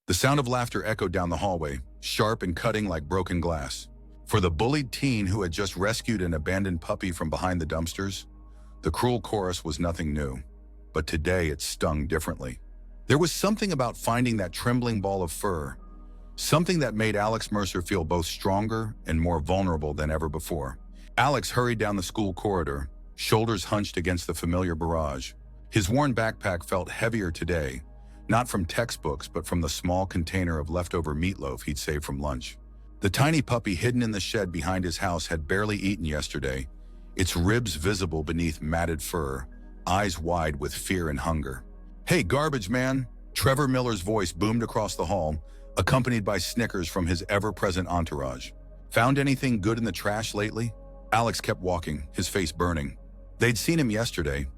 The sound of laughter echoed down the hallway, sharp and cutting like broken glass. For the bullied teen who had just rescued an abandoned puppy from behind the dumpsters, the cruel chorus was nothing new. But today it stung differently. There was something about finding that trembling ball of fur, something that made Alex Mercer feel both stronger and more vulnerable than ever before. Alex hurried down the school corridor, shoulders hunched against the familiar barrage. His worn backpack felt heavier today, not from textbooks but from the small container of leftover meatloaf he'd saved from lunch. The tiny puppy hidden in the shed behind his house had barely eaten yesterday, its ribs visible beneath matted fur, eyes wide with fear and hunger. "Hey, garbage man!" Trevor Miller's voice boomed across the hall, accompanied by snickers from his ever-present entourage. "Found anything good in the trash lately?" Alex kept walking, his face burning. They'd seen him yesterday,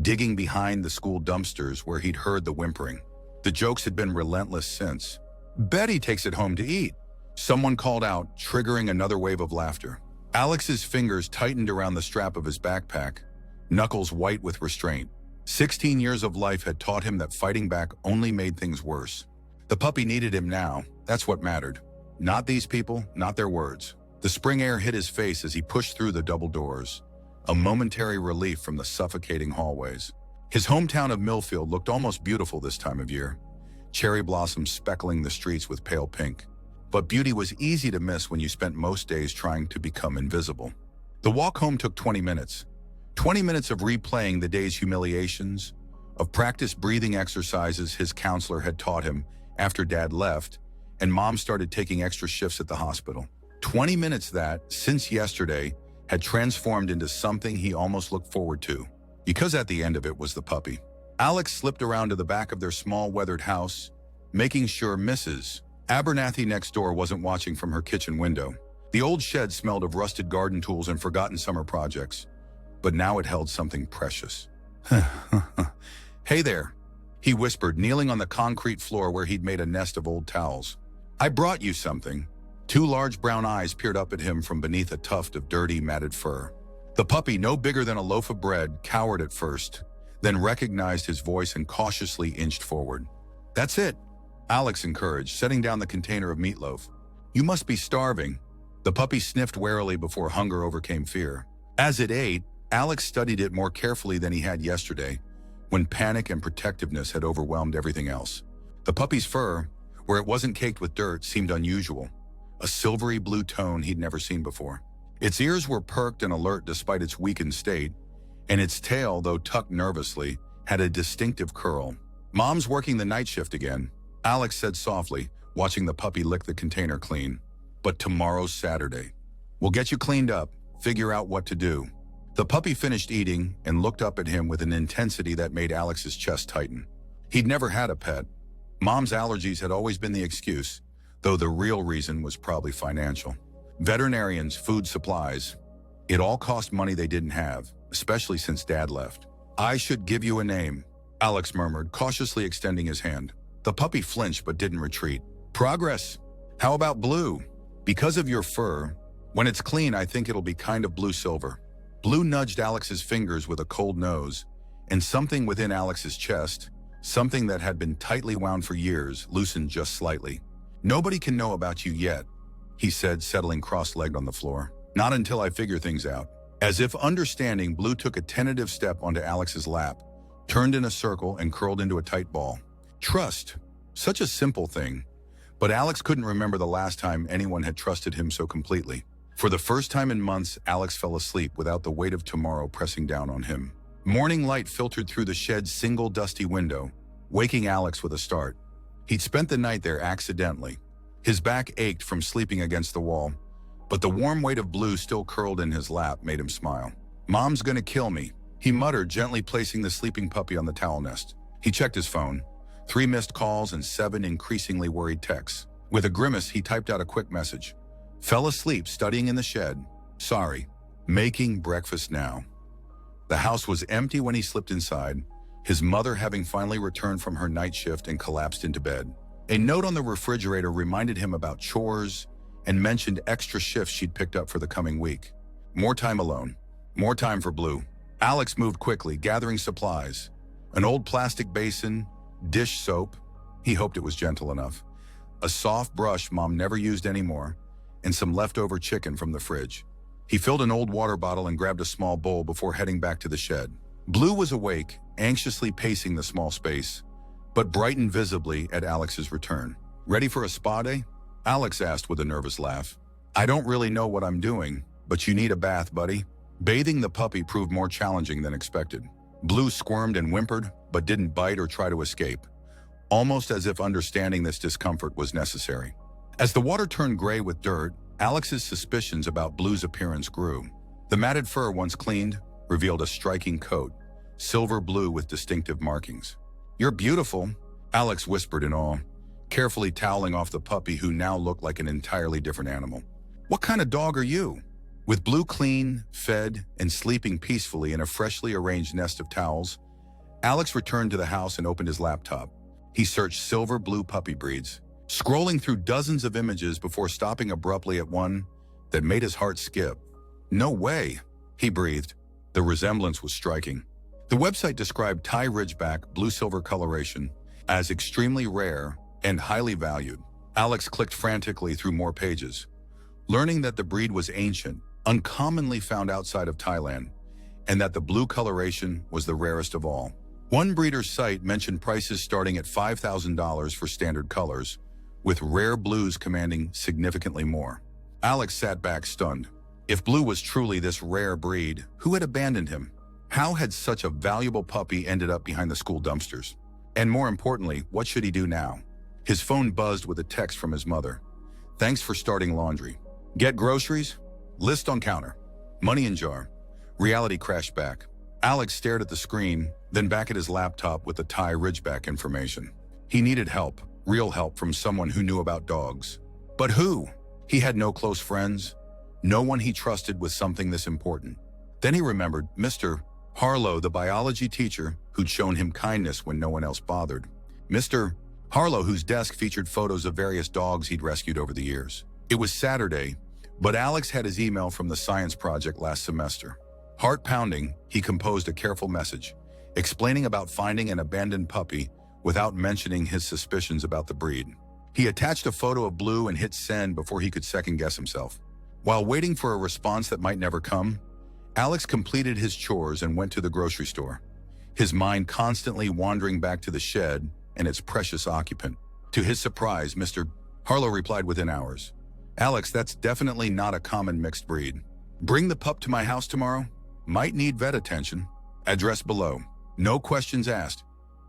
digging behind the school dumpsters where he'd heard the whimpering. The jokes had been relentless since. "Betty takes it home to eat," someone called out, triggering another wave of laughter. Alex's fingers tightened around the strap of his backpack, knuckles white with restraint. 16 years of life had taught him that fighting back only made things worse. The puppy needed him now, that's what mattered. Not these people, not their words. The spring air hit his face as he pushed through the double doors, a momentary relief from the suffocating hallways. His hometown of Millfield looked almost beautiful this time of year, cherry blossoms speckling the streets with pale pink. But beauty was easy to miss when you spent most days trying to become invisible. The walk home took 20 minutes. 20 minutes of replaying the day's humiliations, of practice breathing exercises his counselor had taught him after Dad left and Mom started taking extra shifts at the hospital. 20 minutes that, since yesterday, had transformed into something he almost looked forward to, because at the end of it was the puppy. Alex slipped around to the back of their small weathered house, making sure Mrs. Abernathy next door wasn't watching from her kitchen window. The old shed smelled of rusted garden tools and forgotten summer projects, but now it held something precious. "Hey there," he whispered, kneeling on the concrete floor where he'd made a nest of old towels. "I brought you something." Two large brown eyes peered up at him from beneath a tuft of dirty, matted fur. The puppy, no bigger than a loaf of bread, cowered at first, then recognized his voice and cautiously inched forward. "That's it," Alex encouraged, setting down the container of meatloaf. "You must be starving." The puppy sniffed warily before hunger overcame fear. As it ate, Alex studied it more carefully than he had yesterday, when panic and protectiveness had overwhelmed everything else. The puppy's fur, where it wasn't caked with dirt, seemed unusual, a silvery blue tone he'd never seen before. Its ears were perked and alert despite its weakened state, and its tail, though tucked nervously, had a distinctive curl. "Mom's working the night shift again," Alex said softly, watching the puppy lick the container clean. "But tomorrow's Saturday. We'll get you cleaned up, figure out what to do." The puppy finished eating and looked up at him with an intensity that made Alex's chest tighten. He'd never had a pet. Mom's allergies had always been the excuse, though the real reason was probably financial. Veterinarians, food supplies. It all cost money they didn't have, especially since Dad left. "I should give you a name," Alex murmured, cautiously extending his hand. The puppy flinched but didn't retreat. "Progress. How about Blue? Because of your fur, when it's clean I think it'll be kind of blue-silver." Blue nudged Alex's fingers with a cold nose, and something within Alex's chest, something that had been tightly wound for years, loosened just slightly. "Nobody can know about you yet," he said, settling cross-legged on the floor. "Not until I figure things out." As if understanding, Blue took a tentative step onto Alex's lap, turned in a circle and curled into a tight ball. Trust. Such a simple thing. But Alex couldn't remember the last time anyone had trusted him so completely. For the first time in months, Alex fell asleep without the weight of tomorrow pressing down on him. Morning light filtered through the shed's single dusty window, waking Alex with a start. He'd spent the night there accidentally. His back ached from sleeping against the wall, but the warm weight of Blue still curled in his lap made him smile. "Mom's gonna kill me," he muttered, gently placing the sleeping puppy on the towel nest. He checked his phone. 3 missed calls and 7 increasingly worried texts. With a grimace, he typed out a quick message. "Fell asleep studying in the shed. Sorry. Making breakfast now." The house was empty when he slipped inside, his mother having finally returned from her night shift and collapsed into bed. A note on the refrigerator reminded him about chores and mentioned extra shifts she'd picked up for the coming week. More time alone. More time for Blue. Alex moved quickly, gathering supplies. An old plastic basin, dish soap, he hoped it was gentle enough, a soft brush Mom never used anymore, and some leftover chicken from the fridge. He filled an old water bottle and grabbed a small bowl before heading back to the shed. Blue was awake, anxiously pacing the small space, but brightened visibly at Alex's return. "Ready for a spa day?" Alex asked with a nervous laugh. "I don't really know what I'm doing, but you need a bath, buddy." Bathing the puppy proved more challenging than expected. Blue squirmed and whimpered, but didn't bite or try to escape, almost as if understanding this discomfort was necessary. As the water turned gray with dirt, Alex's suspicions about Blue's appearance grew. The matted fur, once cleaned, revealed a striking coat, silver blue with distinctive markings. "You're beautiful," Alex whispered in awe, carefully toweling off the puppy who now looked like an entirely different animal. "What kind of dog are you?" With Blue clean, fed, and sleeping peacefully in a freshly arranged nest of towels, Alex returned to the house and opened his laptop. He searched silver blue puppy breeds, scrolling through dozens of images before stopping abruptly at one that made his heart skip. "No way," he breathed. The resemblance was striking. The website described Thai Ridgeback blue-silver coloration as extremely rare and highly valued. Alex clicked frantically through more pages, learning that the breed was ancient, uncommonly found outside of Thailand, and that the blue coloration was the rarest of all. One breeder's site mentioned prices starting at $5,000 for standard colors, with rare blues commanding significantly more. Alex sat back stunned. If Blue was truly this rare breed, who had abandoned him? How had such a valuable puppy ended up behind the school dumpsters? And more importantly, what should he do now? His phone buzzed with a text from his mother. "Thanks for starting laundry. Get groceries? List on counter. Money in jar." Reality crashed back. Alex stared at the screen, then back at his laptop with the Thai Ridgeback information. He needed help, real help from someone who knew about dogs. But who? He had no close friends, no one he trusted with something this important. Then he remembered Mr. Harlow, the biology teacher who'd shown him kindness when no one else bothered. Mr. Harlow, whose desk featured photos of various dogs he'd rescued over the years. It was Saturday, but Alex had his email from the science project last semester. Heart pounding, he composed a careful message, explaining about finding an abandoned puppy without mentioning his suspicions about the breed. He attached a photo of Blue and hit send before he could second-guess himself. While waiting for a response that might never come, Alex completed his chores and went to the grocery store, his mind constantly wandering back to the shed and its precious occupant. To his surprise, Mr. Harlow replied within hours. "Alex, that's definitely not a common mixed breed. Bring the pup to my house tomorrow. Might need vet attention. Address below." No questions asked.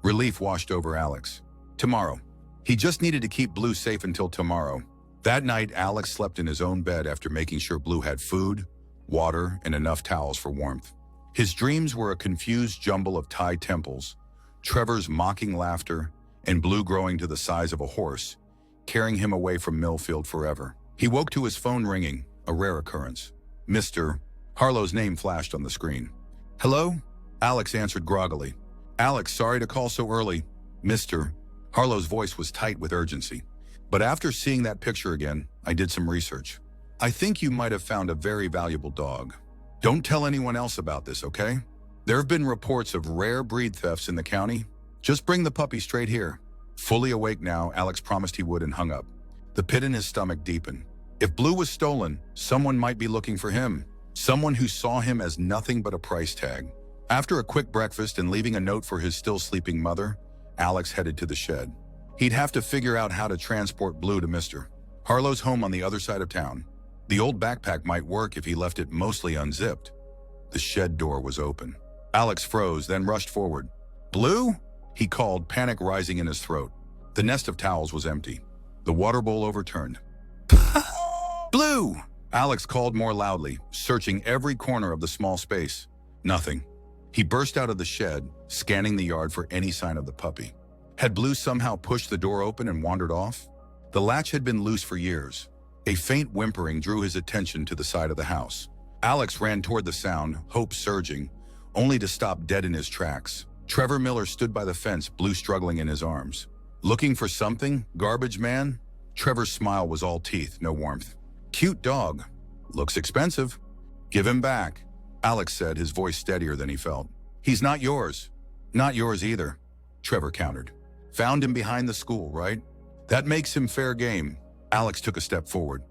Relief washed over Alex. Tomorrow. He just needed to keep Blue safe until tomorrow. That night, Alex slept in his own bed after making sure Blue had food, water, and enough towels for warmth. His dreams were a confused jumble of Thai temples, Trevor's mocking laughter, and Blue growing to the size of a horse, carrying him away from Millfield forever. He woke to his phone ringing, a rare occurrence. Mr. Harlow's name flashed on the screen. "Hello?" Alex answered groggily. "Alex, sorry to call so early." Mr. Harlow's voice was tight with urgency. "But after seeing that picture again, I did some research. I think you might have found a very valuable dog. Don't tell anyone else about this, okay? There have been reports of rare breed thefts in the county. Just bring the puppy straight here." Fully awake now, Alex promised he would and hung up. The pit in his stomach deepened. If Blue was stolen, someone might be looking for him. Someone who saw him as nothing but a price tag. After a quick breakfast and leaving a note for his still sleeping mother, Alex headed to the shed. He'd have to figure out how to transport Blue to Mr. Harlow's home on the other side of town. The old backpack might work if he left it mostly unzipped. The shed door was open. Alex froze, then rushed forward. "Blue?" he called, panic rising in his throat. The nest of towels was empty. The water bowl overturned. "Blue!" Alex called more loudly, searching every corner of the small space. Nothing. He burst out of the shed, scanning the yard for any sign of the puppy. Had Blue somehow pushed the door open and wandered off? The latch had been loose for years. A faint whimpering drew his attention to the side of the house. Alex ran toward the sound, hope surging, only to stop dead in his tracks. Trevor Miller stood by the fence, Blue struggling in his arms. "Looking for something, garbage man?" Trevor's smile was all teeth, no warmth. "Cute dog. Looks expensive. Give him back," Alex said, his voice steadier than he felt. "He's not yours." "Not yours either," Trevor countered. "Found him behind the school, right? That makes him fair game. Alex took a step forward.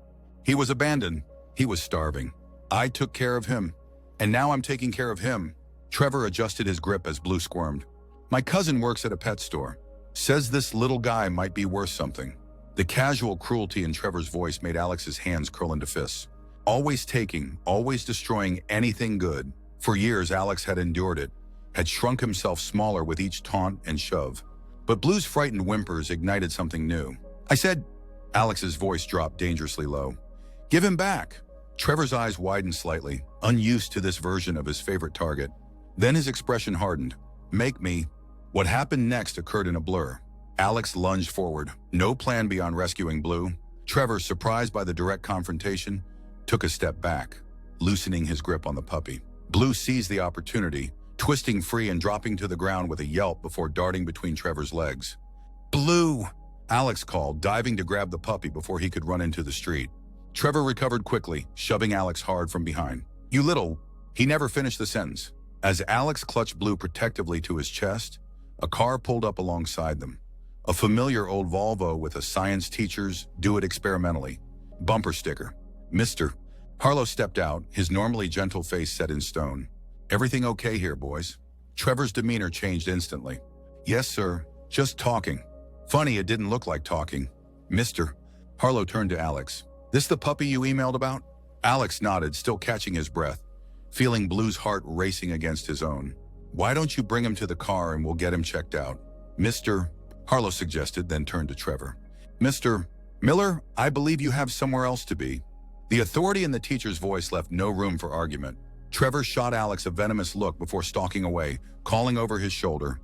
He was abandoned. He was starving. I took care of him. And now I'm taking care of him. Trevor adjusted his grip as Blue squirmed. My cousin works at a pet store. Says this little guy might be worth something. The casual cruelty in Trevor's voice made Alex's hands curl into fists. Always taking, always destroying anything good. For years, Alex had endured it, had shrunk himself smaller with each taunt and shove. But Blue's frightened whimpers ignited something new. I said, Alex's voice dropped dangerously low. Give him back. Trevor's eyes widened slightly, unused to this version of his favorite target. Then his expression hardened. Make me. What happened next occurred in a blur. Alex lunged forward, no plan beyond rescuing Blue. Trevor, surprised by the direct confrontation, took a step back, loosening his grip on the puppy. Blue seized the opportunity, twisting free and dropping to the ground with a yelp before darting between Trevor's legs. Blue! Alex called, diving to grab the puppy before he could run into the street. Trevor recovered quickly, shoving Alex hard from behind. You little... He never finished the sentence. As Alex clutched Blue protectively to his chest, a car pulled up alongside them. A familiar old Volvo with a science teacher's "Do it experimentally" bumper sticker. Mr. Harlow stepped out, his normally gentle face set in stone. Everything okay here, boys? Trevor's demeanor changed instantly. Yes, sir. Just talking. Funny, it didn't look like talking. Mr. Harlow turned to Alex. This the puppy you emailed about? Alex nodded, still catching his breath, feeling Blue's heart racing against his own. Why don't you bring him to the car and we'll get him checked out? Mr. Harlow suggested, then turned to Trevor. Mr. Miller, I believe you have somewhere else to be. The authority in the teacher's voice left no room for argument. Trevor shot Alex a venomous look before stalking away, calling over his shoulder.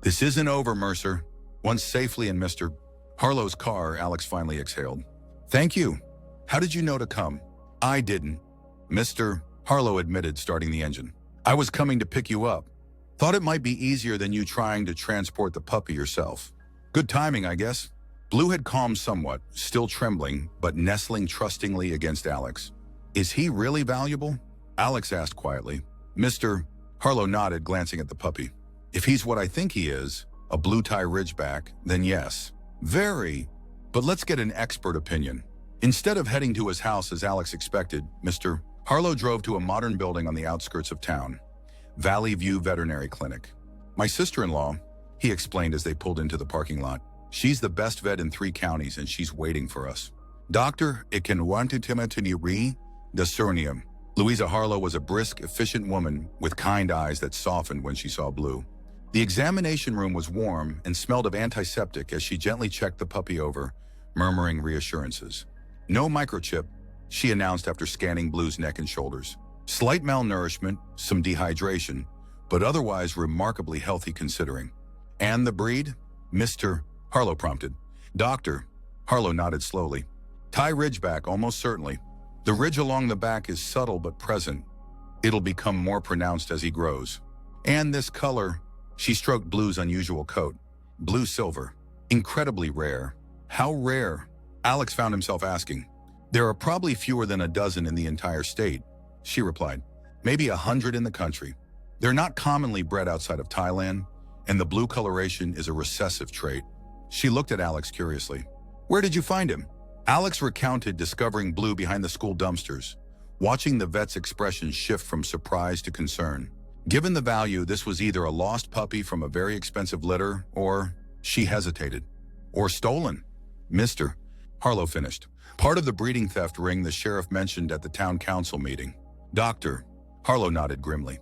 This isn't over, Mercer. Once safely in Mr. Harlow's car, Alex finally exhaled. Thank you. How did you know to come? I didn't. Mr. Harlow admitted, starting the engine. I was coming to pick you up. Thought it might be easier than you trying to transport the puppy yourself. Good timing, I guess. Blue had calmed somewhat, still trembling, but nestling trustingly against Alex. Is he really valuable? Alex asked quietly. Mr. Harlow nodded, glancing at the puppy. If he's what I think he is, a blue tie ridgeback, then yes. Very. But let's get an expert opinion. Instead of heading to his house as Alex expected, Mr. Harlow drove to a modern building on the outskirts of town. Valley View Veterinary Clinic. My sister-in-law, he explained as they pulled into the parking lot. She's the best vet in 3 counties and she's waiting for us. Doctor, it can want to re discernium. Louisa Harlow was a brisk, efficient woman with kind eyes that softened when she saw Blue. The examination room was warm and smelled of antiseptic as she gently checked the puppy over, murmuring reassurances. No microchip, she announced after scanning Blue's neck and shoulders. Slight malnourishment, some dehydration, but otherwise remarkably healthy considering. And the breed? Mr. Harlow prompted. Doctor. Harlow nodded slowly. Tie ridgeback, almost certainly. The ridge along the back is subtle but present. It'll become more pronounced as he grows. And this color, she stroked Blue's unusual coat. Blue silver. Incredibly rare. How rare? Alex found himself asking. There are probably fewer than a dozen in the entire state, she replied. Maybe 100 in the country. They're not commonly bred outside of Thailand, and the blue coloration is a recessive trait. She looked at Alex curiously. Where did you find him? Alex recounted discovering Blue behind the school dumpsters, watching the vet's expression shift from surprise to concern. Given the value, this was either a lost puppy from a very expensive litter, or, she hesitated, or stolen. Mr. Harlow finished. Part of the breeding theft ring the sheriff mentioned at the town council meeting. Doctor. Harlow nodded grimly.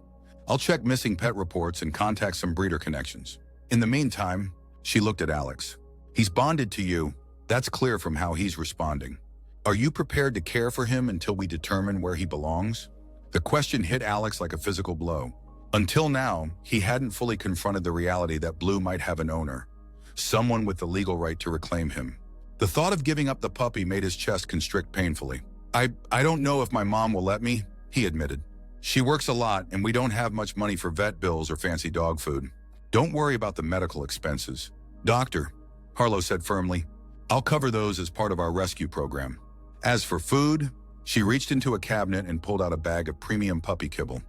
I'll check missing pet reports and contact some breeder connections. In the meantime, she looked at Alex. He's bonded to you. That's clear from how he's responding. Are you prepared to care for him until we determine where he belongs? The question hit Alex like a physical blow. Until now, he hadn't fully confronted the reality that Blue might have an owner, someone with the legal right to reclaim him. The thought of giving up the puppy made his chest constrict painfully. I don't know if my mom will let me, he admitted. She works a lot and we don't have much money for vet bills or fancy dog food. Don't worry about the medical expenses. Doctor, Harlow said firmly, I'll cover those as part of our rescue program. As for food, she reached into a cabinet and pulled out a bag of premium puppy kibble.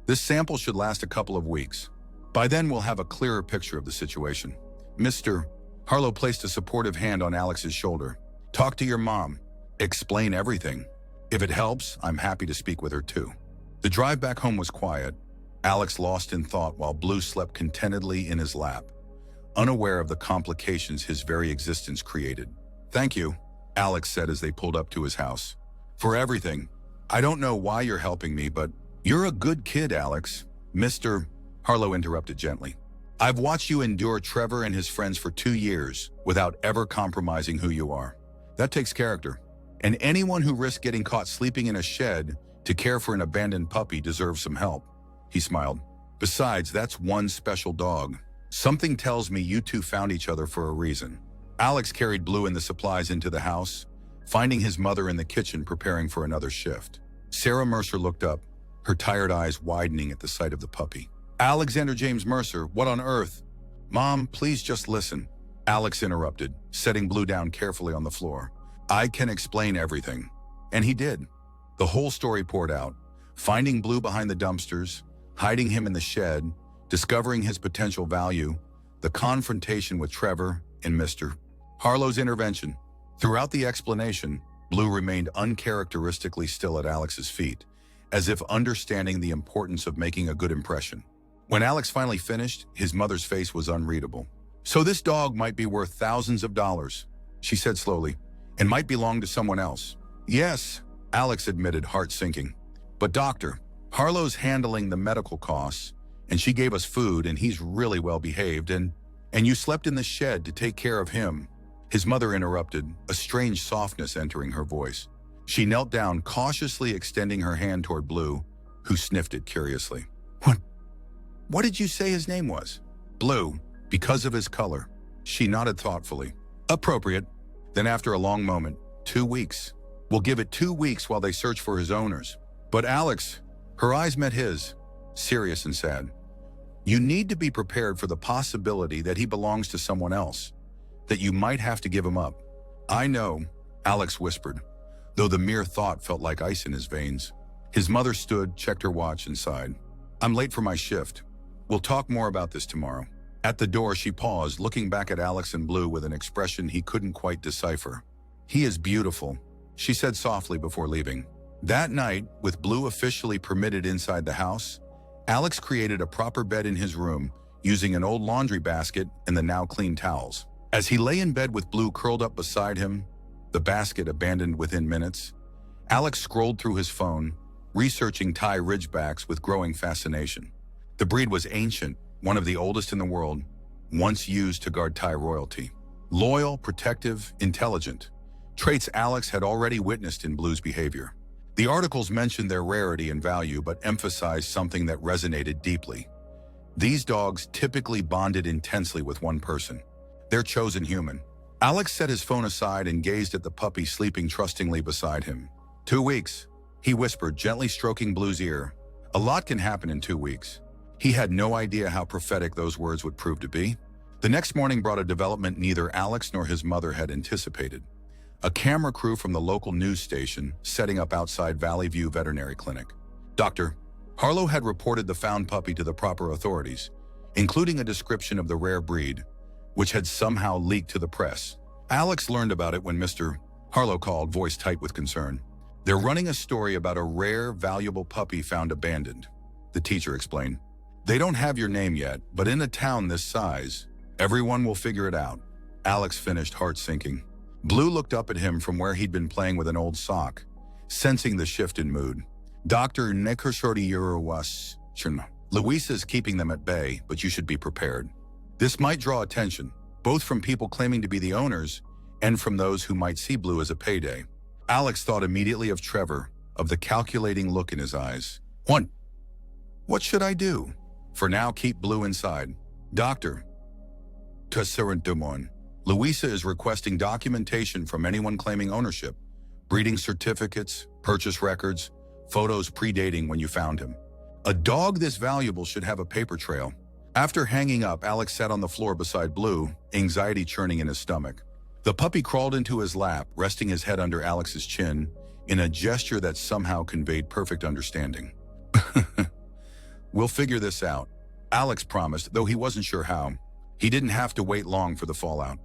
This sample should last a couple of weeks. By then we'll have a clearer picture of the situation. Mr. Harlow placed a supportive hand on Alex's shoulder. Talk to your mom. Explain everything. If it helps, I'm happy to speak with her too. The drive back home was quiet. Alex lost in thought while Blue slept contentedly in his lap, unaware of the complications his very existence created. Thank you, Alex said as they pulled up to his house. For everything. I don't know why you're helping me, but you're a good kid, Alex. Mr. Harlow interrupted gently. I've watched you endure Trevor and his friends for 2 years without ever compromising who you are. That takes character. And anyone who risks getting caught sleeping in a shed to care for an abandoned puppy deserves some help. He smiled. Besides, that's one special dog. Something tells me you two found each other for a reason. Alex carried Blue and the supplies into the house, finding his mother in the kitchen preparing for another shift. Sarah Mercer looked up, her tired eyes widening at the sight of the puppy. Alexander James Mercer, what on earth? Mom, please just listen. Alex interrupted, setting Blue down carefully on the floor. I can explain everything. And he did. The whole story poured out, finding Blue behind the dumpsters, hiding him in the shed, discovering his potential value, the confrontation with Trevor and Mr. Harlow's intervention. Throughout the explanation, Blue remained uncharacteristically still at Alex's feet, as if understanding the importance of making a good impression. When Alex finally finished, his mother's face was unreadable. So this dog might be worth thousands of dollars, she said slowly, and might belong to someone else. Yes, Alex admitted, heart sinking. But doctor, Harlow's handling the medical costs, and she gave us food, and he's really well behaved, and you slept in the shed to take care of him. His mother interrupted, a strange softness entering her voice. She knelt down, cautiously extending her hand toward Blue, who sniffed it curiously. What did you say his name was? Blue, because of his color. She nodded thoughtfully. Appropriate. Then after a long moment, 2 weeks. We'll give it 2 weeks while they search for his owners. But Alex, her eyes met his, serious and sad. You need to be prepared for the possibility that he belongs to someone else, that you might have to give him up. I know, Alex whispered, though the mere thought felt like ice in his veins. His mother stood, checked her watch, and sighed. I'm late for my shift. We'll talk more about this tomorrow. At the door, she paused, looking back at Alex and Blue with an expression he couldn't quite decipher. He is beautiful, she said softly before leaving. That night, with Blue officially permitted inside the house, Alex created a proper bed in his room, using an old laundry basket and the now clean towels. As he lay in bed with Blue curled up beside him, the basket abandoned within minutes, Alex scrolled through his phone, researching Thai Ridgebacks with growing fascination. The breed was ancient, one of the oldest in the world, once used to guard Thai royalty. Loyal, protective, intelligent, traits Alex had already witnessed in Blue's behavior. The articles mentioned their rarity and value but emphasized something that resonated deeply. These dogs typically bonded intensely with one person, their chosen human. Alex set his phone aside and gazed at the puppy sleeping trustingly beside him. 2 weeks, he whispered, gently stroking Blue's ear. A lot can happen in 2 weeks. He had no idea how prophetic those words would prove to be. The next morning brought a development neither Alex nor his mother had anticipated. A camera crew from the local news station setting up outside Valley View Veterinary Clinic. Dr. Harlow had reported the found puppy to the proper authorities, including a description of the rare breed, which had somehow leaked to the press. Alex learned about it when Mr. Harlow called, voice tight with concern. They're running a story about a rare, valuable puppy found abandoned, the teacher explained. They don't have your name yet, but in a town this size, everyone will figure it out. Alex finished, heart sinking. Blue looked up at him from where he'd been playing with an old sock, sensing the shift in mood. Dr. Luisa's keeping them at bay, but you should be prepared. This might draw attention, both from people claiming to be the owners and from those who might see Blue as a payday. Alex thought immediately of Trevor, of the calculating look in his eyes. What should I do? For now, keep Blue inside. Doctor. Luisa is requesting documentation from anyone claiming ownership. Breeding certificates, purchase records, photos predating when you found him. A dog this valuable should have a paper trail. After hanging up, Alex sat on the floor beside Blue, anxiety churning in his stomach. The puppy crawled into his lap, resting his head under Alex's chin, in a gesture that somehow conveyed perfect understanding. We'll figure this out, Alex promised, though he wasn't sure how. He didn't have to wait long for the fallout.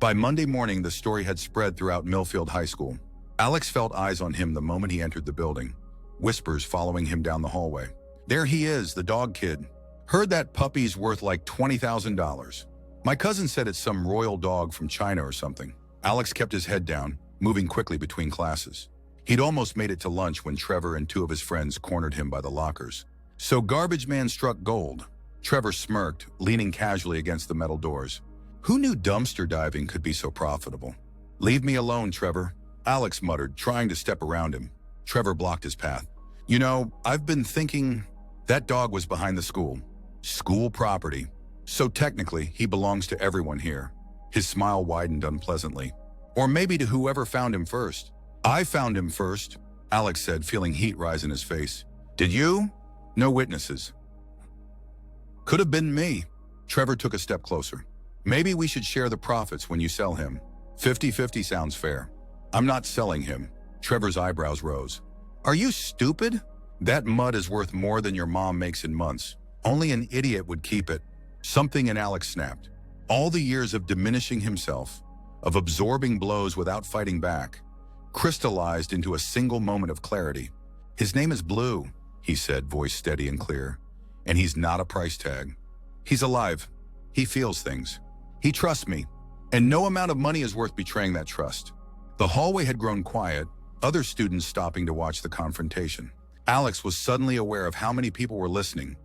By Monday morning, the story had spread throughout Millfield High School. Alex felt eyes on him the moment he entered the building, whispers following him down the hallway. There he is, the dog kid. Heard that puppy's worth like $20,000. My cousin said it's some royal dog from China or something. Alex kept his head down, moving quickly between classes. He'd almost made it to lunch when Trevor and two of his friends cornered him by the lockers. So Garbage Man struck gold. Trevor smirked, leaning casually against the metal doors. Who knew dumpster diving could be so profitable? Leave me alone, Trevor, Alex muttered, trying to step around him. Trevor blocked his path. You know, I've been thinking that dog was behind the school. School property. So technically, he belongs to everyone here. His smile widened unpleasantly. Or maybe to whoever found him first. I found him first, Alex said, feeling heat rise in his face. Did you? No witnesses. Could have been me. Trevor took a step closer. Maybe we should share the profits when you sell him. 50-50 sounds fair. I'm not selling him. Trevor's eyebrows rose. Are you stupid? That mud is worth more than your mom makes in months. Only an idiot would keep it. Something in Alex snapped. All the years of diminishing himself, of absorbing blows without fighting back, crystallized into a single moment of clarity. His name is Blue, he said, voice steady and clear. And he's not a price tag. He's alive. He feels things. He trusts me. And no amount of money is worth betraying that trust. The hallway had grown quiet, other students stopping to watch the confrontation. Alex was suddenly aware of how many people were listening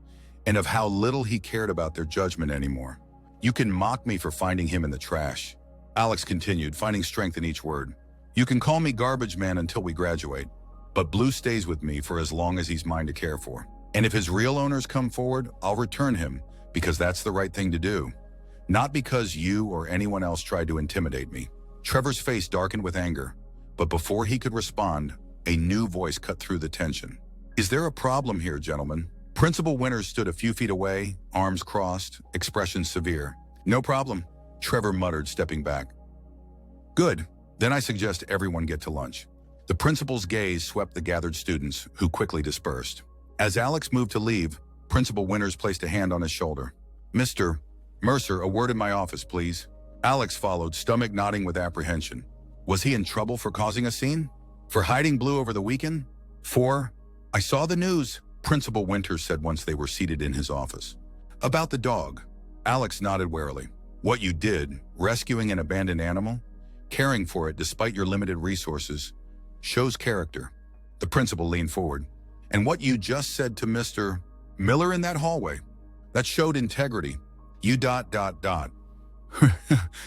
and of how little he cared about their judgment anymore. You can mock me for finding him in the trash. Alex continued, finding strength in each word. You can call me Garbage Man until we graduate, but Blue stays with me for as long as he's mine to care for. And if his real owners come forward, I'll return him because that's the right thing to do. Not because you or anyone else tried to intimidate me. Trevor's face darkened with anger, but before he could respond, a new voice cut through the tension. Is there a problem here, gentlemen? Principal Winters stood a few feet away, arms crossed, expression severe. No problem, Trevor muttered, stepping back. Good, then I suggest everyone get to lunch. The principal's gaze swept the gathered students, who quickly dispersed. As Alex moved to leave, Principal Winters placed a hand on his shoulder. Mr. Mercer, a word in my office, please. Alex followed, stomach nodding with apprehension. Was he in trouble for causing a scene? For hiding Blue over the weekend? I saw the news, Principal Winters said once they were seated in his office. About the dog. Alex nodded warily. What you did, rescuing an abandoned animal, caring for it despite your limited resources, shows character. The principal leaned forward. And what you just said to Mr. Miller in that hallway, that showed integrity. You ...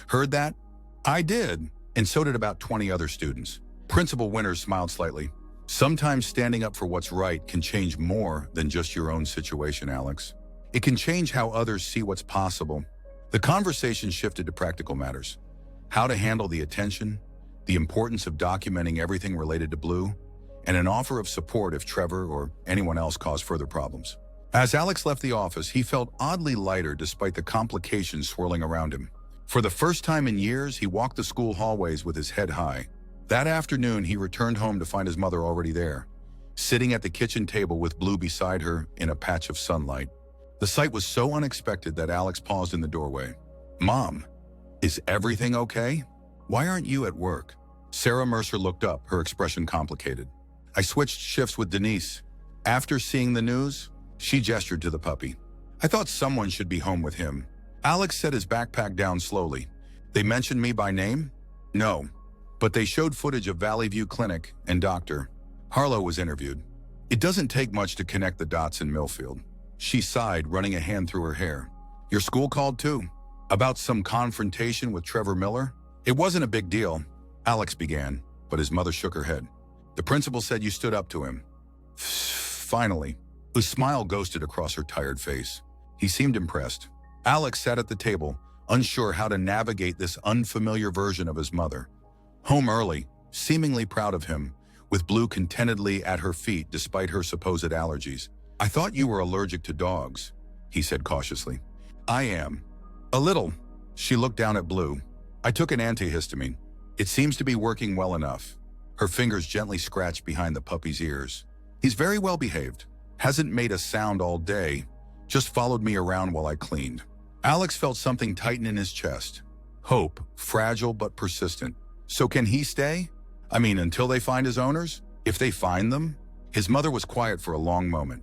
Heard that? I did, and so did about 20 other students. Principal Winters smiled slightly. Sometimes standing up for what's right can change more than just your own situation, Alex. It can change how others see what's possible. The conversation shifted to practical matters. How to handle the attention, the importance of documenting everything related to Blue, and an offer of support if Trevor or anyone else caused further problems. As Alex left the office, he felt oddly lighter despite the complications swirling around him. For the first time in years, he walked the school hallways with his head high. That afternoon, he returned home to find his mother already there, sitting at the kitchen table with Blue beside her in a patch of sunlight. The sight was so unexpected that Alex paused in the doorway. Mom, is everything okay? Why aren't you at work? Sarah Mercer looked up, her expression complicated. I switched shifts with Denise. After seeing the news, she gestured to the puppy. I thought someone should be home with him. Alex set his backpack down slowly. They mentioned me by name? No, but they showed footage of Valley View Clinic and Dr. Harlow was interviewed. It doesn't take much to connect the dots in Millfield. She sighed, running a hand through her hair. Your school called too? About some confrontation with Trevor Miller? It wasn't a big deal, Alex began, but his mother shook her head. The principal said you stood up to him. Finally. A smile ghosted across her tired face. He seemed impressed. Alex sat at the table, unsure how to navigate this unfamiliar version of his mother. Home early, seemingly proud of him, with Blue contentedly at her feet despite her supposed allergies. I thought you were allergic to dogs, he said cautiously. I am. A little. She looked down at Blue. I took an antihistamine. It seems to be working well enough. Her fingers gently scratched behind the puppy's ears. He's very well behaved. Hasn't made a sound all day. Just followed me around while I cleaned. Alex felt something tighten in his chest. Hope, fragile but persistent. So can he stay? I mean, until they find his owners? If they find them? His mother was quiet for a long moment.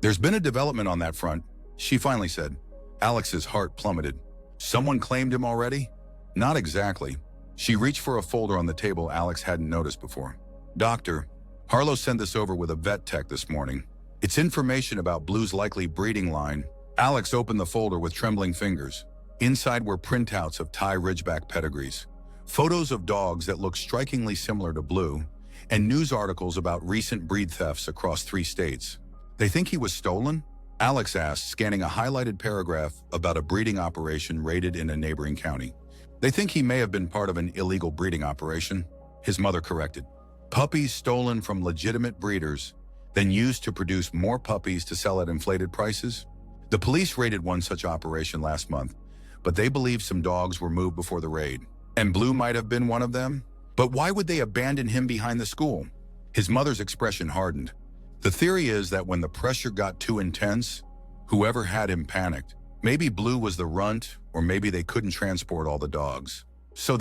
There's been a development on that front, she finally said. Alex's heart plummeted. Someone claimed him already? Not exactly. She reached for a folder on the table Alex hadn't noticed before. Doctor, Harlow sent this over with a vet tech this morning. It's information about Blue's likely breeding line. Alex opened the folder with trembling fingers. Inside were printouts of Thai Ridgeback pedigrees, photos of dogs that look strikingly similar to Blue, and news articles about recent breed thefts across 3 states. They think he was stolen? Alex asked, scanning a highlighted paragraph about a breeding operation raided in a neighboring county. They think he may have been part of an illegal breeding operation, his mother corrected. Puppies stolen from legitimate breeders, then used to produce more puppies to sell at inflated prices? The police raided one such operation last month, but they believe some dogs were moved before the raid. And Blue might have been one of them? But why would they abandon him behind the school? His mother's expression hardened. The theory is that when the pressure got too intense, whoever had him panicked. Maybe Blue was the runt, or maybe they couldn't transport all the dogs. So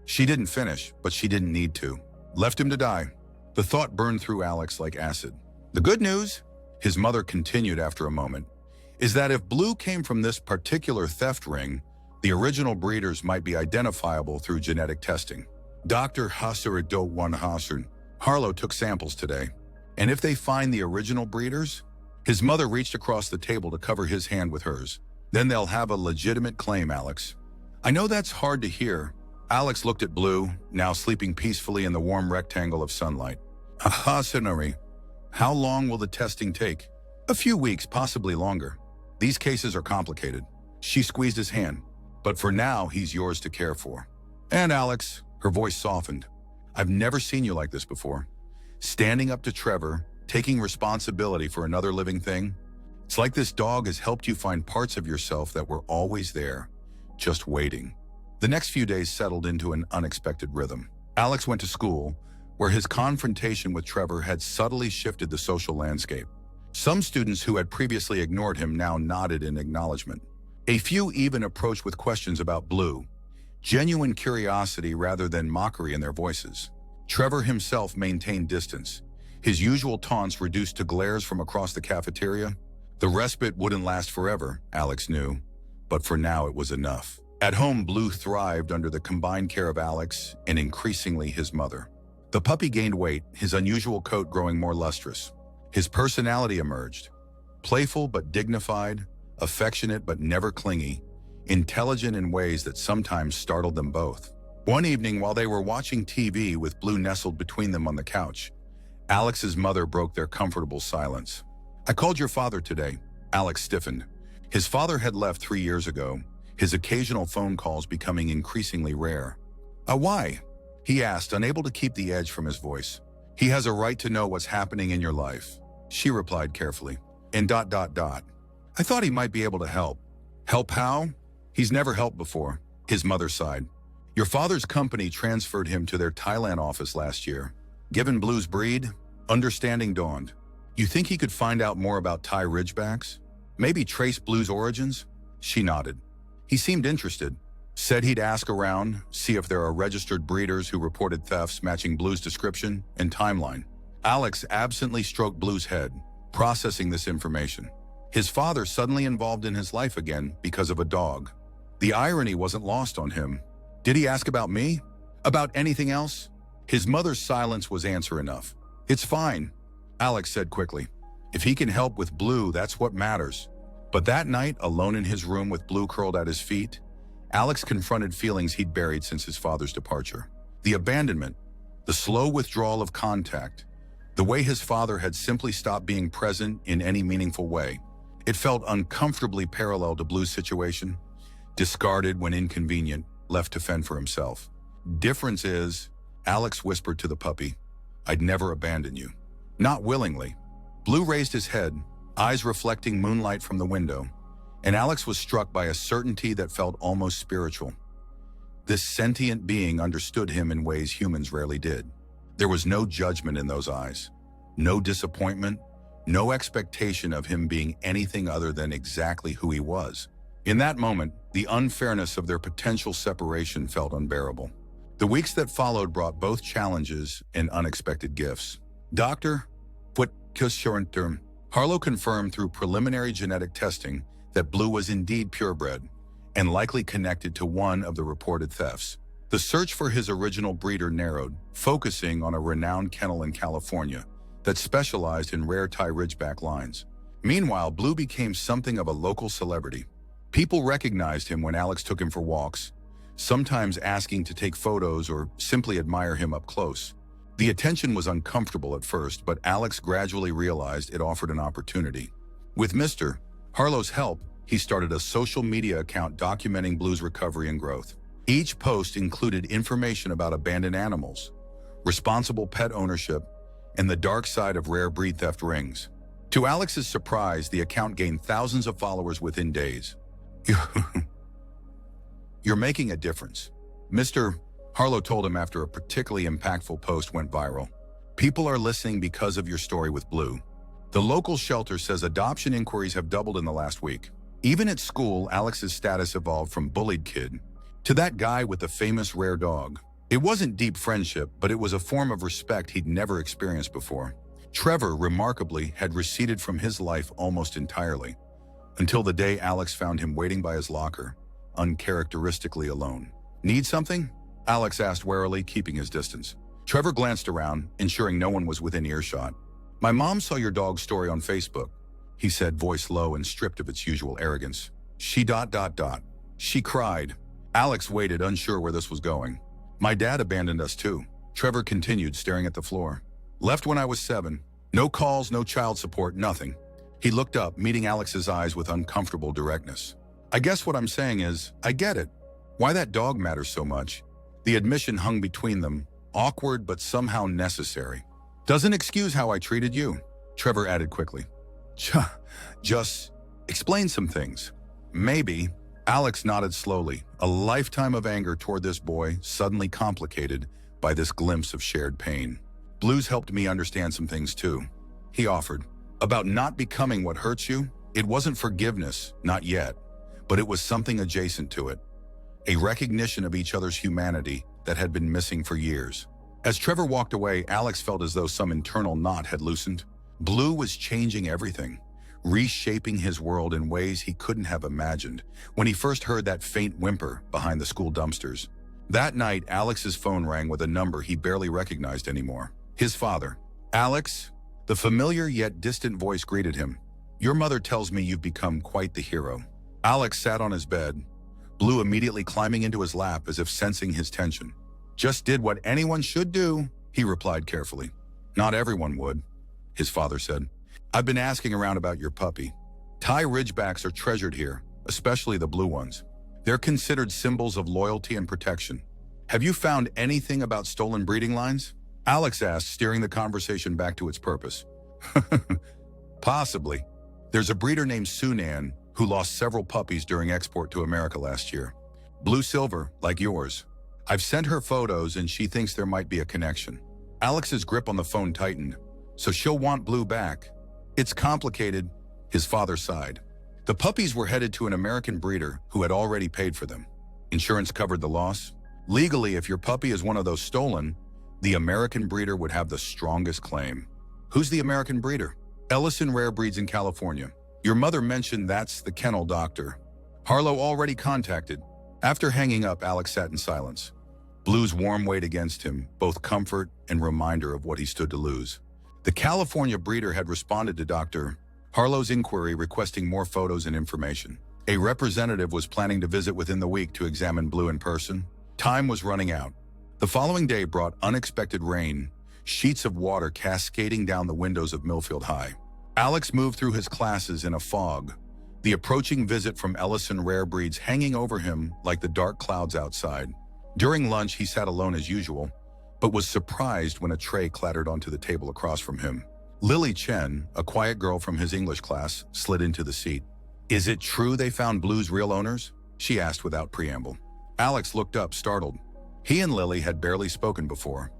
she didn't finish, but she didn't need to. Left him to die. The thought burned through Alex like acid. The good news, his mother continued after a moment, is that if Blue came from this particular theft ring, the original breeders might be identifiable through genetic testing. Dr. Hassan Harlow took samples today, and if they find the original breeders, his mother reached across the table to cover his hand with hers. Then they'll have a legitimate claim, Alex. I know that's hard to hear. Alex looked at Blue, now sleeping peacefully in the warm rectangle of sunlight. Hassan, how long will the testing take? A few weeks, possibly longer. These cases are complicated. She squeezed his hand. But for now, he's yours to care for. And Alex, her voice softened. I've never seen you like this before. Standing up to Trevor, taking responsibility for another living thing. It's like this dog has helped you find parts of yourself that were always there, just waiting. The next few days settled into an unexpected rhythm. Alex went to school, where his confrontation with Trevor had subtly shifted the social landscape. Some students who had previously ignored him now nodded in acknowledgement. A few even approached with questions about Blue, genuine curiosity rather than mockery in their voices. Trevor himself maintained distance, his usual taunts reduced to glares from across the cafeteria. The respite wouldn't last forever, Alex knew, but for now it was enough. At home, Blue thrived under the combined care of Alex and increasingly his mother. The puppy gained weight, his unusual coat growing more lustrous. His personality emerged, playful but dignified, affectionate but never clingy, intelligent in ways that sometimes startled them both. One evening, while they were watching TV with Blue nestled between them on the couch, Alex's mother broke their comfortable silence. I called your father today. Alex stiffened. His father had left 3 years ago, his occasional phone calls becoming increasingly rare. Why? He asked, unable to keep the edge from his voice. He has a right to know what's happening in your life, she replied carefully. And ... I thought he might be able to help. Help how? He's never helped before, his mother sighed. Your father's company transferred him to their Thailand office last year. Given Blue's breed, understanding dawned. You think he could find out more about Thai Ridgebacks? Maybe trace Blue's origins? She nodded. He seemed interested. Said he'd ask around, see if there are registered breeders who reported thefts matching Blue's description and timeline. Alex absently stroked Blue's head, processing this information. His father suddenly involved in his life again because of a dog. The irony wasn't lost on him. Did he ask about me? About anything else? His mother's silence was answer enough. It's fine, Alex said quickly. If he can help with Blue, that's what matters. But that night, alone in his room with Blue curled at his feet, Alex confronted feelings he'd buried since his father's departure. The abandonment, the slow withdrawal of contact, the way his father had simply stopped being present in any meaningful way. It felt uncomfortably parallel to Blue's situation, discarded when inconvenient, left to fend for himself. Difference is, Alex whispered to the puppy, I'd never abandon you. Not willingly. Blue raised his head, eyes reflecting moonlight from the window, and Alex was struck by a certainty that felt almost spiritual. This sentient being understood him in ways humans rarely did. There was no judgment in those eyes, no disappointment, no expectation of him being anything other than exactly who he was. In that moment, The unfairness of their potential separation felt unbearable. The weeks that followed brought both challenges and unexpected gifts. Dr. Harlow confirmed through preliminary genetic testing that Blue was indeed purebred and likely connected to one of the reported thefts. The search for his original breeder narrowed, focusing on a renowned kennel in California that specialized in rare Thai Ridgeback lines. Meanwhile, Blue became something of a local celebrity. People recognized him when Alex took him for walks, sometimes asking to take photos or simply admire him up close. The attention was uncomfortable at first, but Alex gradually realized it offered an opportunity. With Mr. Harlow's help, he started a social media account documenting Blue's recovery and growth. Each post included information about abandoned animals, responsible pet ownership, and the dark side of rare breed theft rings. To Alex's surprise, the account gained thousands of followers within days. You're making a difference, Mr. Harlow told him after a particularly impactful post went viral. People are listening because of your story with Blue. The local shelter says adoption inquiries have doubled in the last week. Even at school, Alex's status evolved from bullied kid to that guy with the famous rare dog. It wasn't deep friendship, but it was a form of respect he'd never experienced before. Trevor, remarkably, had receded from his life almost entirely, until the day Alex found him waiting by his locker, uncharacteristically alone. Need something? Alex asked warily, keeping his distance. Trevor glanced around, ensuring no one was within earshot. My mom saw your dog's story on Facebook, he said, voice low and stripped of its usual arrogance. She ... She cried. Alex waited, unsure where this was going. My dad abandoned us too, Trevor continued, staring at the floor. Left when I was 7. No calls, no child support, nothing. He looked up, meeting Alex's eyes with uncomfortable directness. I guess what I'm saying is, I get it. Why that dog matters so much. The admission hung between them, awkward but somehow necessary. Doesn't excuse how I treated you, Trevor added quickly. Just explain some things. Maybe. Alex nodded slowly, a lifetime of anger toward this boy suddenly complicated by this glimpse of shared pain. Blue's helped me understand some things too, he offered. About not becoming what hurts you, it wasn't forgiveness, not yet, but it was something adjacent to it. A recognition of each other's humanity that had been missing for years. As Trevor walked away, Alex felt as though some internal knot had loosened. Blue was changing everything, reshaping his world in ways he couldn't have imagined when he first heard that faint whimper behind the school dumpsters. That night, Alex's phone rang with a number he barely recognized anymore. His father. Alex, the familiar yet distant voice greeted him. Your mother tells me you've become quite the hero. Alex sat on his bed, Blue immediately climbing into his lap as if sensing his tension. Just did what anyone should do, he replied carefully. Not everyone would, his father said. I've been asking around about your puppy. Thai Ridgebacks are treasured here, especially the blue ones. They're considered symbols of loyalty and protection. Have you found anything about stolen breeding lines? Alex asked, steering the conversation back to its purpose. Possibly. There's a breeder named Sunan who lost several puppies during export to America last year. Blue silver, like yours. I've sent her photos and she thinks there might be a connection. Alex's grip on the phone tightened. So she'll want Blue back. It's complicated, his father sighed. The puppies were headed to an American breeder who had already paid for them. Insurance covered the loss. Legally, if your puppy is one of those stolen, the American breeder would have the strongest claim. Who's the American breeder? Ellison Rare Breeds in California. Your mother mentioned that's the kennel doctor. Harlow already contacted. After hanging up, Alex sat in silence. Blue's warm weight against him, both comfort and reminder of what he stood to lose. The California breeder had responded to Dr. Harlow's inquiry requesting more photos and information. A representative was planning to visit within the week to examine Blue in person. Time was running out. The following day brought unexpected rain, sheets of water cascading down the windows of Millfield High. Alex moved through his classes in a fog, the approaching visit from Ellison Rare Breeds hanging over him like the dark clouds outside. During lunch, he sat alone as usual, but was surprised when a tray clattered onto the table across from him. Lily Chen, a quiet girl from his English class, slid into the seat. Is it true they found Blue's real owners? She asked without preamble. Alex looked up, startled. He and Lily had barely spoken before,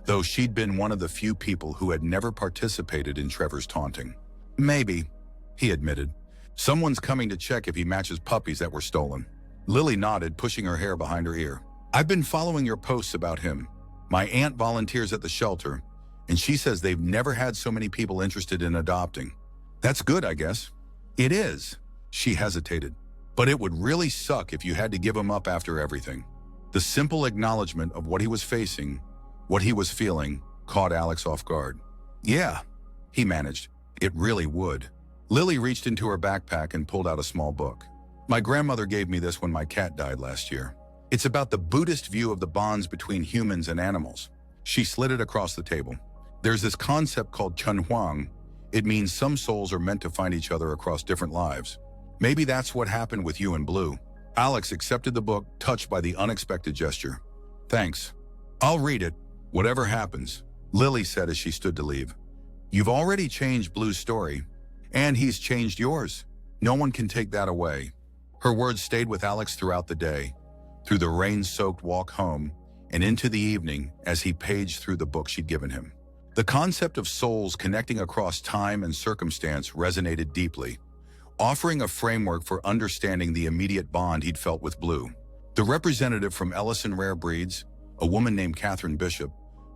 though she'd been one of the few people who had never participated in Trevor's taunting. Maybe, he admitted. Someone's coming to check if he matches puppies that were stolen. Lily nodded, pushing her hair behind her ear. I've been following your posts about him. My aunt volunteers at the shelter, and she says they've never had so many people interested in adopting. That's good, I guess. It is. She hesitated. But it would really suck if you had to give him up after everything. The simple acknowledgement of what he was facing, what he was feeling, caught Alex off guard. Yeah, he managed. It really would. Lily reached into her backpack and pulled out a small book. My grandmother gave me this when my cat died last year. It's about the Buddhist view of the bonds between humans and animals. She slid it across the table. There's this concept called Chun Huang. It means some souls are meant to find each other across different lives. Maybe that's what happened with you and Blue. Alex accepted the book, touched by the unexpected gesture. Thanks. I'll read it, whatever happens, Lily said as she stood to leave. You've already changed Blue's story, and he's changed yours. No one can take that away. Her words stayed with Alex throughout the day, through the rain-soaked walk home, and into the evening as he paged through the book she'd given him. The concept of souls connecting across time and circumstance resonated deeply, offering a framework for understanding the immediate bond he'd felt with Blue. The representative from Ellison Rare Breeds, a woman named Catherine Bishop,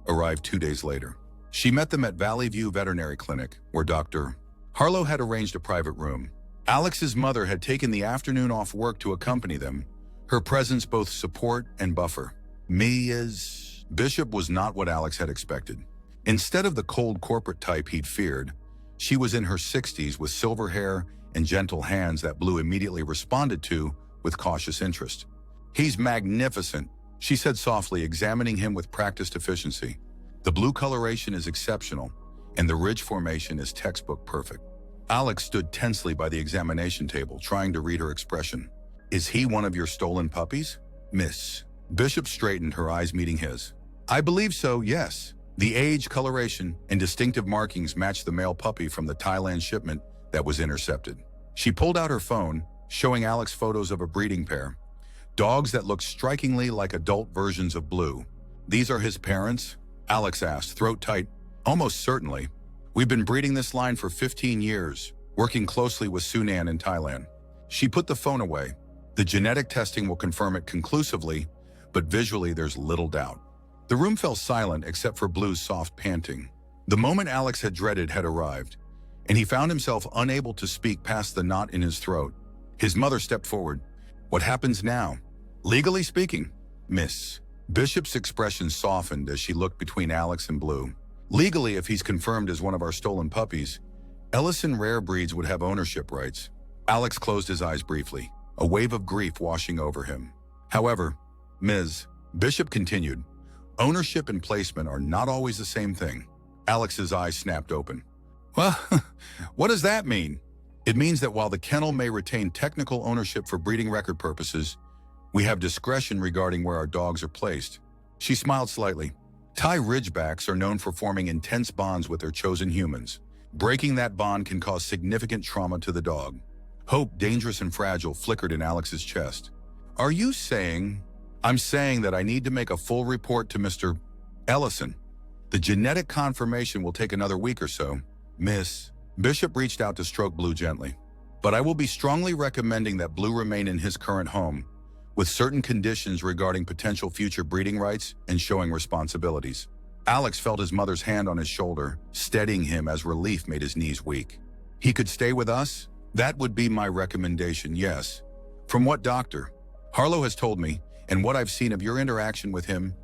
arrived 2 days later. She met them at Valley View Veterinary Clinic, where Dr. Harlow had arranged a private room. Alex's mother had taken the afternoon off work to accompany them, her presence both support and buffer. Ms. Bishop was not what Alex had expected. Instead of the cold corporate type he'd feared, she was in her 60s with silver hair and gentle hands that Blue immediately responded to with cautious interest. He's magnificent, she said softly, examining him with practiced efficiency. The blue coloration is exceptional, and the ridge formation is textbook perfect. Alex stood tensely by the examination table, trying to read her expression. Is he one of your stolen puppies? Miss Bishop straightened, her eyes meeting his. I believe so, yes. The age, coloration, and distinctive markings match the male puppy from the Thailand shipment that was intercepted. She pulled out her phone, showing Alex photos of a breeding pair, dogs that looked strikingly like adult versions of Blue. These are his parents? Alex asked, throat tight. Almost certainly. We've been breeding this line for 15 years, working closely with Sunan in Thailand. She put the phone away. The genetic testing will confirm it conclusively, but visually there's little doubt. The room fell silent except for Blue's soft panting. The moment Alex had dreaded had arrived, and he found himself unable to speak past the knot in his throat. His mother stepped forward. What happens now? Legally speaking, Miss Bishop's expression softened as she looked between Alex and Blue. Legally, if he's confirmed as one of our stolen puppies, Ellison Rare Breeds would have ownership rights. Alex closed his eyes briefly, a wave of grief washing over him. However, Ms. Bishop continued, ownership and placement are not always the same thing. Alex's eyes snapped open. Well, what does that mean? It means that while the kennel may retain technical ownership for breeding record purposes, we have discretion regarding where our dogs are placed. She smiled slightly. Thai Ridgebacks are known for forming intense bonds with their chosen humans. Breaking that bond can cause significant trauma to the dog. Hope, dangerous and fragile, flickered in Alex's chest. Are you saying? I'm saying that I need to make a full report to Mr. Ellison. The genetic confirmation will take another week or so. Miss Bishop reached out to stroke Blue gently. But I will be strongly recommending that Blue remain in his current home, with certain conditions regarding potential future breeding rights and showing responsibilities. Alex felt his mother's hand on his shoulder, steadying him as relief made his knees weak. He could stay with us? That would be my recommendation, yes. From what Dr. Harlow has told me, and what I've seen of your interaction with him,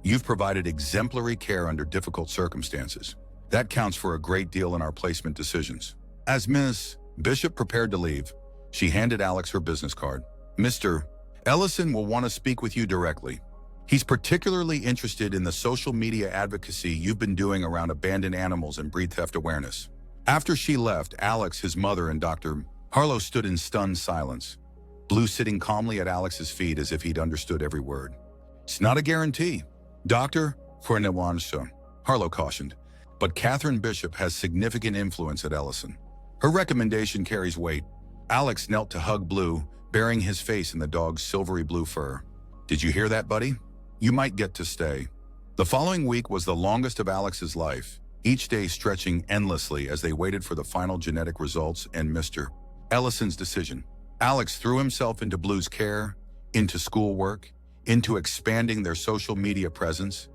you've provided exemplary care under difficult circumstances. That counts for a great deal in our placement decisions. As Ms. Bishop prepared to leave, she handed Alex her business card. Mr. Ellison will want to speak with you directly. He's particularly interested in the social media advocacy you've been doing around abandoned animals and breed theft awareness. After she left, Alex, his mother, and Dr. Harlow stood in stunned silence, Blue sitting calmly at Alex's feet as if he'd understood every word. It's not a guarantee, Dr. Fornewanso, Harlow cautioned, but Catherine Bishop has significant influence at Ellison. Her recommendation carries weight. Alex knelt to hug Blue, burying his face in the dog's silvery blue fur. Did you hear that, buddy? You might get to stay. The following week was the longest of Alex's life, each day stretching endlessly as they waited for the final genetic results and Mr. Ellison's decision. Alex threw himself into Blue's care, into schoolwork, into expanding their social media presence,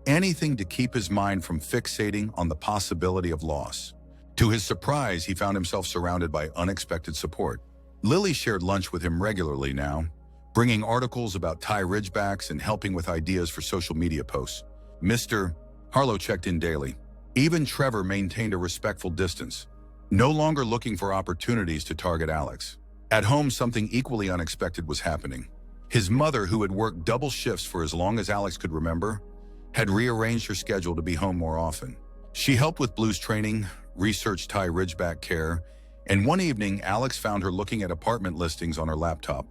anything to keep his mind from fixating on the possibility of loss. To his surprise, he found himself surrounded by unexpected support. Lily shared lunch with him regularly now, bringing articles about Thai Ridgebacks and helping with ideas for social media posts. Mr. Harlow checked in daily. Even Trevor maintained a respectful distance, no longer looking for opportunities to target Alex. At home, something equally unexpected was happening. His mother, who had worked double shifts for as long as Alex could remember, had rearranged her schedule to be home more often. She helped with Blue's training, researched Thai Ridgeback care, and one evening, Alex found her looking at apartment listings on her laptop.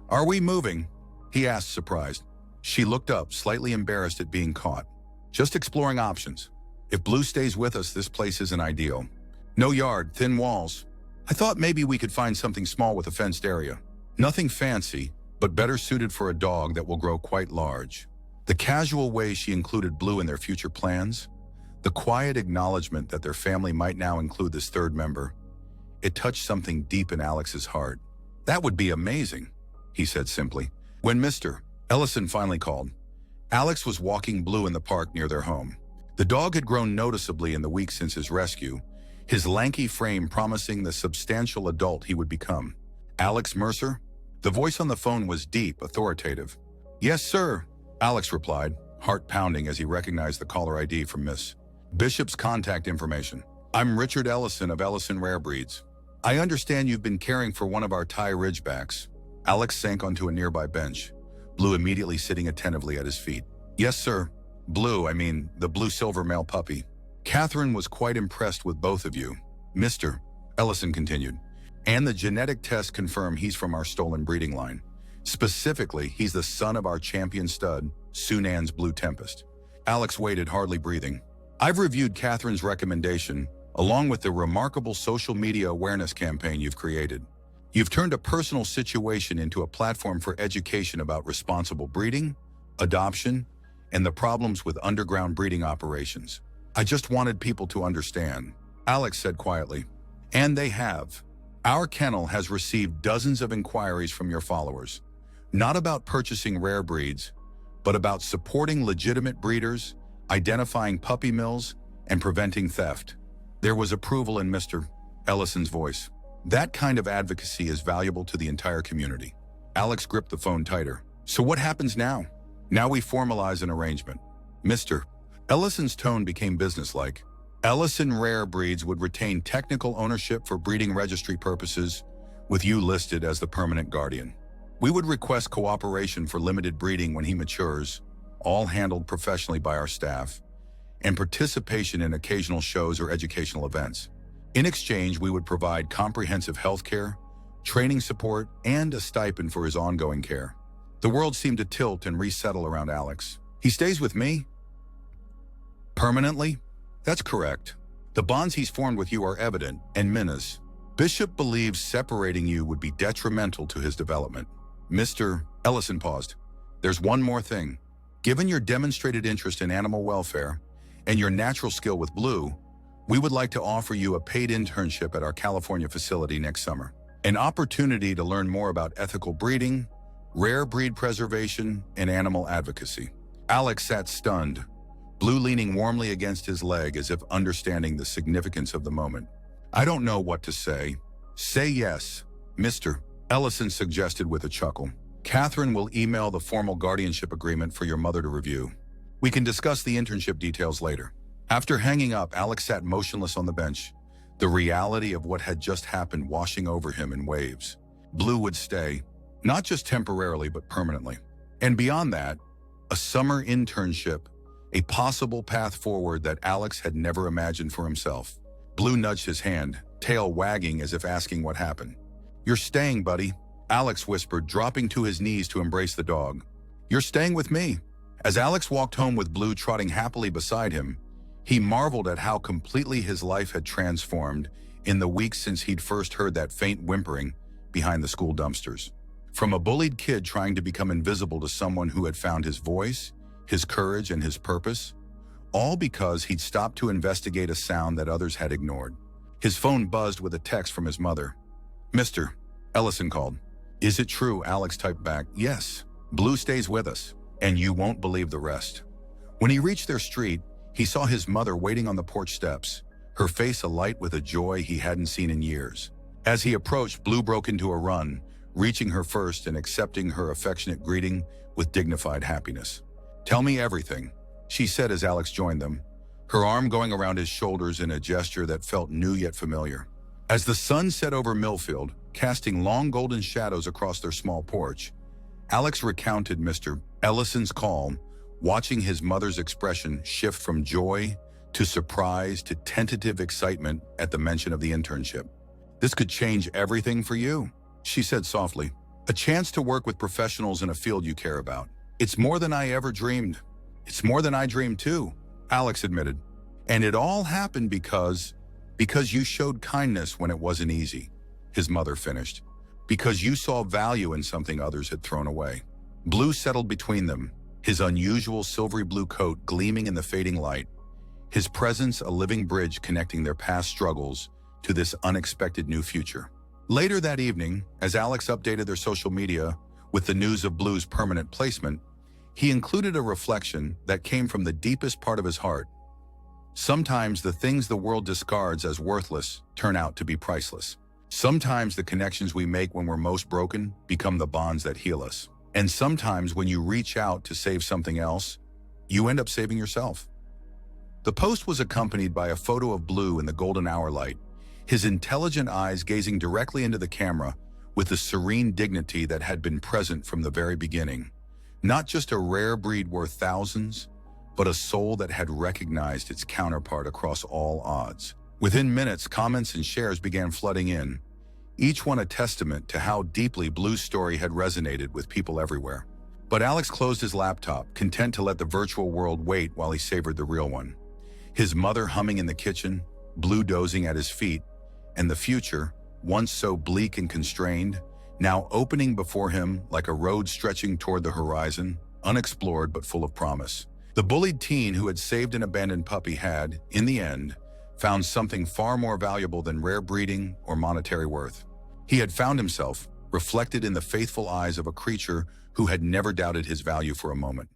"Are we moving?" he asked, surprised. She looked up, slightly embarrassed at being caught. "Just exploring options. If Blue stays with us, this place isn't ideal. No yard, thin walls. I thought maybe we could find something small with a fenced area. Nothing fancy, but better suited for a dog that will grow quite large." The casual way she included Blue in their future plans, the quiet acknowledgement that their family might now include this third member, it touched something deep in Alex's heart. "That would be amazing," he said simply. When Mr. Ellison finally called, Alex was walking Blue in the park near their home. The dog had grown noticeably in the weeks since his rescue, his lanky frame promising the substantial adult he would become. "Alex Mercer?" The voice on the phone was deep, authoritative. "Yes, sir," Alex replied, heart pounding as he recognized the caller ID from Miss Bishop's contact information. "I'm Richard Ellison of Ellison Rare Breeds. I understand you've been caring for one of our Thai Ridgebacks." Alex sank onto a nearby bench, Blue immediately sitting attentively at his feet. "Yes, sir. Blue, the blue-silver male puppy. Catherine was quite impressed with both of you," Mr. Ellison continued. "And the genetic tests confirm he's from our stolen breeding line. Specifically, he's the son of our champion stud, Sunan's Blue Tempest." Alex waited, hardly breathing. "I've reviewed Catherine's recommendation, along with the remarkable social media awareness campaign you've created. You've turned a personal situation into a platform for education about responsible breeding, adoption, and the problems with underground breeding operations. I just wanted people to understand," Alex said quietly. "And they have. Our kennel has received dozens of inquiries from your followers, not about purchasing rare breeds, but about supporting legitimate breeders, identifying puppy mills, and preventing theft." There was approval in Mr. Ellison's voice. "That kind of advocacy is valuable to the entire community." Alex gripped the phone tighter. "So what happens now?" "Now we formalize an arrangement." Mr. Ellison's tone became businesslike. "Ellison Rare Breeds would retain technical ownership for breeding registry purposes, with you listed as the permanent guardian. We would request cooperation for limited breeding when he matures, all handled professionally by our staff, and participation in occasional shows or educational events. In exchange, we would provide comprehensive health care, training support, and a stipend for his ongoing care." The world seemed to tilt and resettle around Alex. "He stays with me? Permanently?" "That's correct. The bonds he's formed with you are evident and Minna's. Bishop believes separating you would be detrimental to his development." Mr. Ellison paused. "There's one more thing. Given your demonstrated interest in animal welfare and your natural skill with Blue, we would like to offer you a paid internship at our California facility next summer. An opportunity to learn more about ethical breeding, rare breed preservation, and animal advocacy." Alex sat stunned, Blue leaning warmly against his leg as if understanding the significance of the moment. "I don't know what to say." "Say yes," Mr. Ellison suggested with a chuckle. "Catherine will email the formal guardianship agreement for your mother to review. We can discuss the internship details later." After hanging up, Alex sat motionless on the bench, the reality of what had just happened washing over him in waves. Blue would stay, not just temporarily but permanently. And beyond that, a summer internship, a possible path forward that Alex had never imagined for himself. Blue nudged his hand, tail wagging as if asking what happened. "You're staying, buddy," Alex whispered, dropping to his knees to embrace the dog. "You're staying with me." As Alex walked home with Blue trotting happily beside him, he marveled at how completely his life had transformed in the weeks since he'd first heard that faint whimpering behind the school dumpsters. From a bullied kid trying to become invisible to someone who had found his voice, his courage, and his purpose, all because he'd stopped to investigate a sound that others had ignored. His phone buzzed with a text from his mother. "Mr. Ellison called." Is it true? Alex typed back, yes. Blue stays with us, and you won't believe the rest. When he reached their street, he saw his mother waiting on the porch steps, her face alight with a joy he hadn't seen in years. As he approached, Blue broke into a run, reaching her first and accepting her affectionate greeting with dignified happiness. Tell me everything, she said as Alex joined them, her arm going around his shoulders in a gesture that felt new yet familiar. As the sun set over Millfield, casting long golden shadows across their small porch, Alex recounted Mr. Ellison's call, watching his mother's expression shift from joy to surprise to tentative excitement at the mention of the internship. This could change everything for you, she said softly. A chance to work with professionals in a field you care about. It's more than I ever dreamed. It's more than I dreamed too, Alex admitted. And it all happened because you showed kindness when it wasn't easy, his mother finished. Because you saw value in something others had thrown away. Blue settled between them, his unusual silvery blue coat gleaming in the fading light, his presence a living bridge connecting their past struggles to this unexpected new future. Later that evening, as Alex updated their social media with the news of Blue's permanent placement, he included a reflection that came from the deepest part of his heart. Sometimes the things the world discards as worthless turn out to be priceless. Sometimes the connections we make when we're most broken become the bonds that heal us. And sometimes when you reach out to save something else, you end up saving yourself. The post was accompanied by a photo of Blue in the golden hour light, his intelligent eyes gazing directly into the camera with the serene dignity that had been present from the very beginning. Not just a rare breed worth thousands, but a soul that had recognized its counterpart across all odds. Within minutes, comments and shares began flooding in, each one a testament to how deeply Blue's story had resonated with people everywhere. But Alex closed his laptop, content to let the virtual world wait while he savored the real one. His mother humming in the kitchen, Blue dozing at his feet, and the future, once so bleak and constrained, now opening before him like a road stretching toward the horizon, unexplored but full of promise. The bullied teen who had saved an abandoned puppy had, in the end, found something far more valuable than rare breeding or monetary worth. He had found himself reflected in the faithful eyes of a creature who had never doubted his value for a moment.